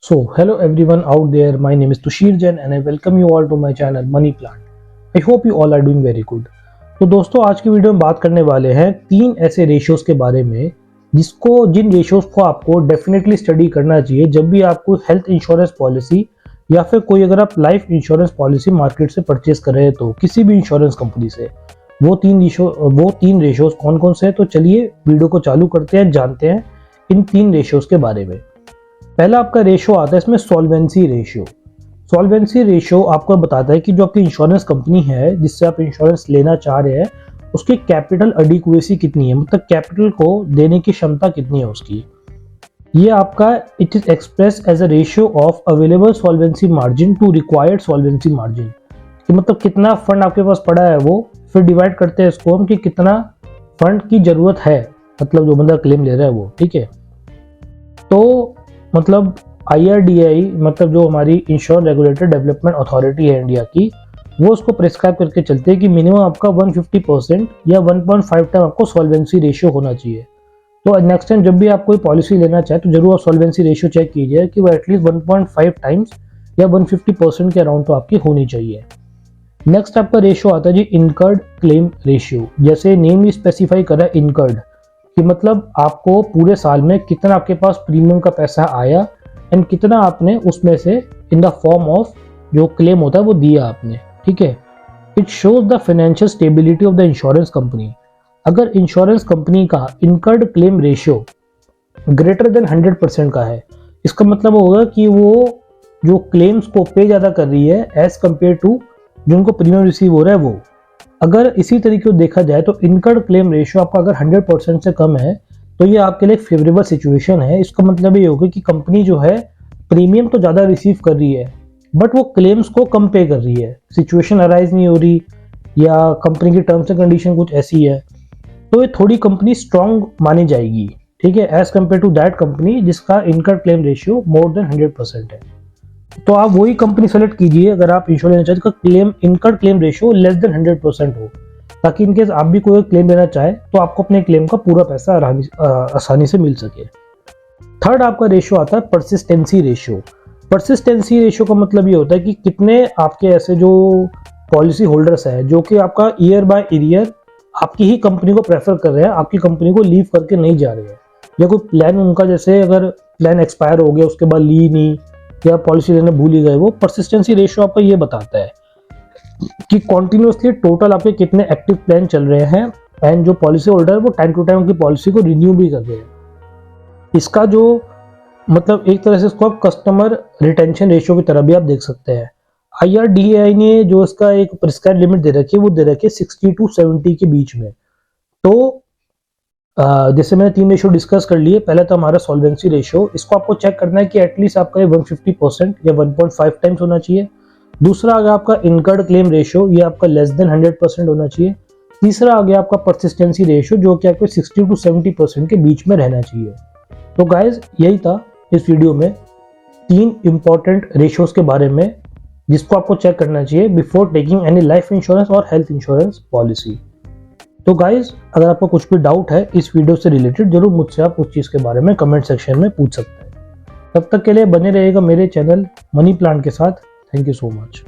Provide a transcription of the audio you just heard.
Hello everyone out there, my name is Tushir Jain and I welcome you all to my channel Money Plant. I hope you all are doing very good. तो दोस्तों आज की video में बात करने वाले हैं तीन ऐसे रेशियोज के बारे में जिन रेशियोज को आपको डेफिनेटली स्टडी करना चाहिए जब भी आपको हेल्थ इंश्योरेंस पॉलिसी या फिर कोई अगर आप लाइफ इंश्योरेंस पॉलिसी मार्केट से परचेज कर रहे हैं तो किसी भी इंश्योरेंस कंपनी से वो तीन रेशियोज कौन कौन से हैं। तो चलिए वीडियो को चालू करते हैं, जानते हैं इन तीन रेशियोज के बारे में। पहला आपका रेशियो आता है इसमें सॉल्वेंसी रेशियो। सॉल्वेंसी रेशियो आपको बताता है कि जो आपकी इंश्योरेंस कंपनी है जिससे आप इंश्योरेंस लेना चाह रहे हैं उसकी कैपिटल एडिक्वेसी कितनी है, मतलब कैपिटल को देने की क्षमता कितनी है उसकी। ये आपका it is express as a ratio of available solvency margin to required solvency margin, कि मतलब कितना फंड आपके पास पड़ा है वो फिर डिवाइड करते हैं इसको हम कि कितना फंड की जरूरत है, मतलब जो बंदा क्लेम ले रहा है वो। ठीक है, तो मतलब IRDAI मतलब जो हमारी इंश्योर रेगुलेटरी डेवलपमेंट अथॉरिटी है इंडिया की, वो उसको प्रिस्क्राइब करके चलते हैं कि मिनिमम आपका 150% या 1.5 टाइम आपको सॉल्वेंसी रेशियो होना चाहिए। तो नेक्स्ट टाइम जब भी आप कोई पॉलिसी लेना चाहे तो जरूर आप सॉल्वेंसी रेशियो चेक कीजिए कि वो एटलीस्ट 1.5 टाइम्स या 150% के अराउंड तो आपकी होनी चाहिए। नेक्स्ट आपका रेशियो आता है जी इनकर्ड क्लेम रेशियो। जैसे नेम ही स्पेसिफाई करा इनकर्ड कि मतलब आपको पूरे साल में कितना आपके पास प्रीमियम का पैसा आया एंड कितना आपने उसमें से इन द फॉर्म ऑफ जो क्लेम होता है वो दिया आपने। ठीक है, it shows the financial stability of the insurance company. अगर इंश्योरेंस कंपनी का incurred claim ratio greater than 100% का है, इसका मतलब होगा कि वो जो क्लेम्स को पे ज़्यादा कर रही है एज कम्पेयर टू जो उनको प्रीमियम रिसीव हो रहा है वो। अगर इसी तरीके से देखा जाए तो इनकर्ड क्लेम रेशियो आपका अगर 100% से कम है तो ये आपके लिए फेवरेबल सिचुएशन है। इसका मतलब ये होगा कि कंपनी जो है प्रीमियम तो ज़्यादा रिसीव कर रही है बट वो क्लेम्स को कम पे कर रही है, सिचुएशन अराइज नहीं हो रही या कंपनी की टर्म्स एंड कंडीशन कुछ ऐसी है, तो ये थोड़ी कंपनी स्ट्रांग मानी जाएगी। ठीक है, as compare to that company जिसका incurred claim ratio more than 100% है। तो आप वही कंपनी सेलेक्ट कीजिए अगर आप इंश्योरेंस लेना चाहते का claim incurred claim ratio less than 100% हो, ताकि इनकेस आप भी कोई क्लेम लेना चाहे तो आपको अपने क्लेम का पूरा पैसा आसानी से मिल सके। थर्ड आपका रेशियो आता है परसिस्टेंसी रेशियो। परसिस्टेंसी रेशियो का मतलब ये होता है कि कितने आपके ऐसे जो पॉलिसी होल्डर्स है जो कि आपका ईयर बाय ईयर आपकी ही कंपनी को प्रेफर कर रहे हैं, आपकी कंपनी को लीव करके नहीं जा रहे हैं, या कोई प्लान उनका जैसे अगर प्लान एक्सपायर हो गया उसके बाद ली नहीं या पॉलिसी लेने भूल ही गए, वो परसिस्टेंसी रेशियो आपको ये बताता है कि कॉन्टिन्यूसली टोटल आपके कितने एक्टिव प्लान चल रहे हैं एंड जो पॉलिसी होल्डर है वो टाइम टू टाइम उनकी पॉलिसी को रिन्यू भी कर रहे हैं। इसका जो मतलब एक तरह से इसको आप कस्टमर रिटेंशन रेशियो की तरह भी आप देख सकते हैं। IRDAI ने जो इसका एक प्रिस्क्राइब लिमिट दे रखी है वो दे रखी है 60 to 70 के बीच में। तो जैसे मैंने तीन रेशियो डिस्कस कर लिए, पहले तो हमारा सॉल्वेंसी रेशियो, इसको आपको चेक करना है कि एटलीस्ट आपका ये 150% या 1.5 टाइम्स होना चाहिए। दूसरा आ गया आपका इनकर्ड क्लेम रेशियो, ये आपका लेस देन 100% होना चाहिए। तीसरा आ गया आपका परसिस्टेंसी रेशियो जो कि आपको 60 to 70% के बीच में रहना चाहिए। तो गाइज यही था इस वीडियो में तीन इंपॉर्टेंट रेशियोज के बारे में जिसको आपको चेक करना चाहिए before taking any life insurance और हेल्थ इंश्योरेंस पॉलिसी। तो गाइज अगर आपको कुछ भी डाउट है इस वीडियो से रिलेटेड जरूर मुझसे आप उस चीज़ के बारे में कमेंट सेक्शन में पूछ सकते हैं। तब तक के लिए बने रहेगा मेरे चैनल मनी प्लांट के साथ। Thank you so much.